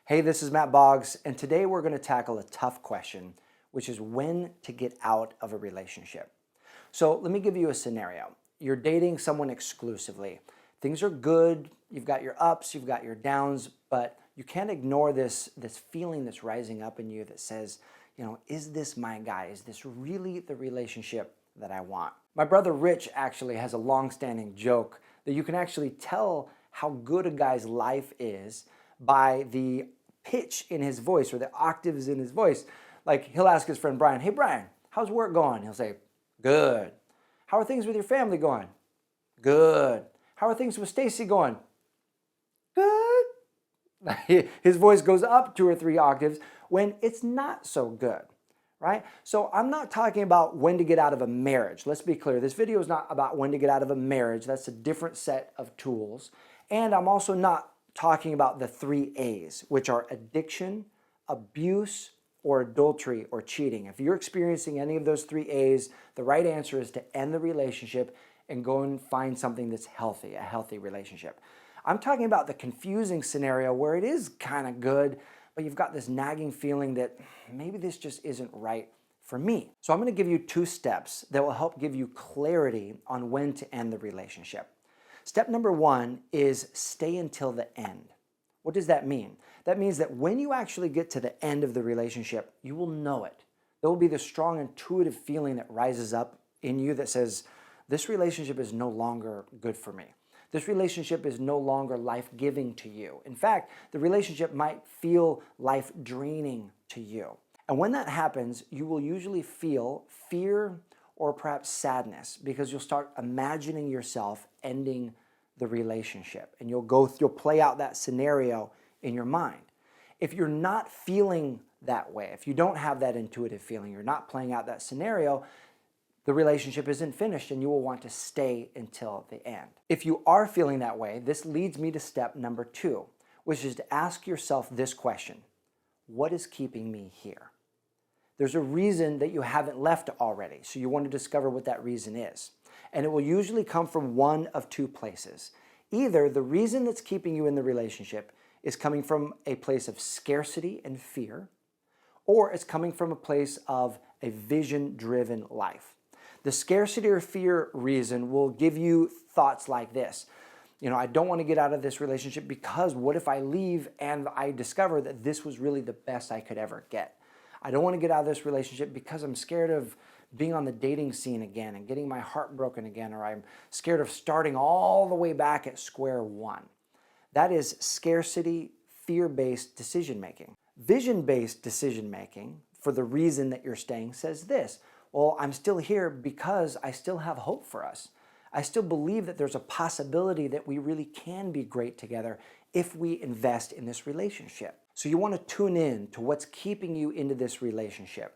Hey, this is Matt Boggs, and today we're going to tackle a tough question, which is when to get out of a relationship. So let me give you a scenario. You're dating someone exclusively. Things are good, you've got your ups, you've got your downs, but you can't ignore this feeling that's rising up in you that says, is this my guy? Is this really the relationship that I want? My brother Rich actually has a long-standing joke that you can actually tell how good a guy's life is by the pitch in his voice or the octaves in his voice. Like he'll ask his friend Brian, "Hey Brian, how's work going?" He'll say, "Good." "How are things with your family going?" "Good." "How are things with Stacy going?" "Good." His voice goes up 2 or 3 octaves when it's not so good, right? So I'm not talking about when to get out of a marriage. Let's be clear. This video is not about when to get out of a marriage. That's a different set of tools. And I'm also not talking about the 3 A's, which are addiction, abuse, or adultery or cheating. If you're experiencing any of those 3 A's, the right answer is to end the relationship and go and find something that's healthy, a healthy relationship. I'm talking about the confusing scenario where it is kind of good, but you've got this nagging feeling that maybe this just isn't right for me. So I'm going to give you 2 steps that will help give you clarity on when to end the relationship. Step number 1 is stay until the end. What does that mean? That means that when you actually get to the end of the relationship, you will know it. There will be this strong intuitive feeling that rises up in you that says, this relationship is no longer good for me. This relationship is no longer life-giving to you. In fact, the relationship might feel life-draining to you. And when that happens, you will usually feel fear or perhaps sadness because you'll start imagining yourself ending the relationship and you'll play out that scenario in your mind. If you're not feeling that way, if you don't have that intuitive feeling, you're not playing out that scenario, the relationship isn't finished and you will want to stay until the end. If you are feeling that way, this leads me to step number 2, which is to ask yourself this question: what is keeping me here? There's a reason that you haven't left already, so you want to discover what that reason is. And it will usually come from one of 2 places. Either the reason that's keeping you in the relationship is coming from a place of scarcity and fear, or it's coming from a place of a vision-driven life. The scarcity or fear reason will give you thoughts like this. I don't want to get out of this relationship because what if I leave and I discover that this was really the best I could ever get? I don't want to get out of this relationship because I'm scared of being on the dating scene again and getting my heart broken again, or I'm scared of starting all the way back at square one. That is scarcity, fear-based decision-making. Vision-based decision-making, for the reason that you're staying, says this: well, I'm still here because I still have hope for us. I still believe that there's a possibility that we really can be great together if we invest in this relationship. So you want to tune in to what's keeping you into this relationship.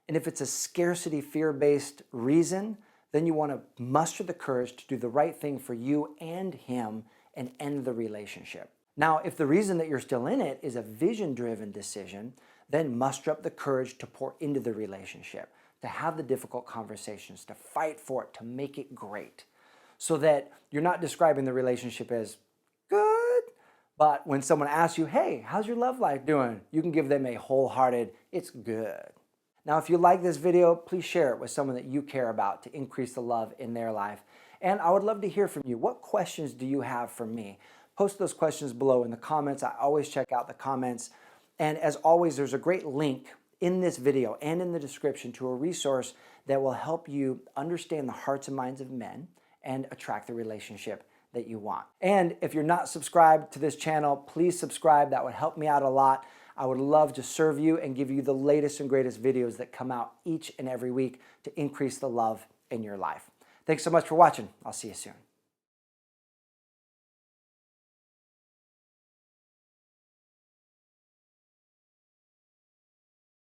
And if it's a scarcity, fear-based reason, then you want to muster the courage to do the right thing for you and him and end the relationship. Now, if the reason that you're still in it is a vision-driven decision, then muster up the courage to pour into the relationship, to have the difficult conversations, to fight for it, to make it great, so that you're not describing the relationship as good, but when someone asks you, "Hey, how's your love life doing?" you can give them a wholehearted, "It's good." Now, if you like this video, please share it with someone that you care about to increase the love in their life. And I would love to hear from you. What questions do you have for me? Post those questions below in the comments. I always check out the comments. And as always, there's a great link in this video and in the description to a resource that will help you understand the hearts and minds of men and attract the relationship that you want. And if you're not subscribed to this channel, please subscribe. That would help me out a lot. I would love to serve you and give you the latest and greatest videos that come out each and every week to increase the love in your life. Thanks so much for watching. I'll see you soon.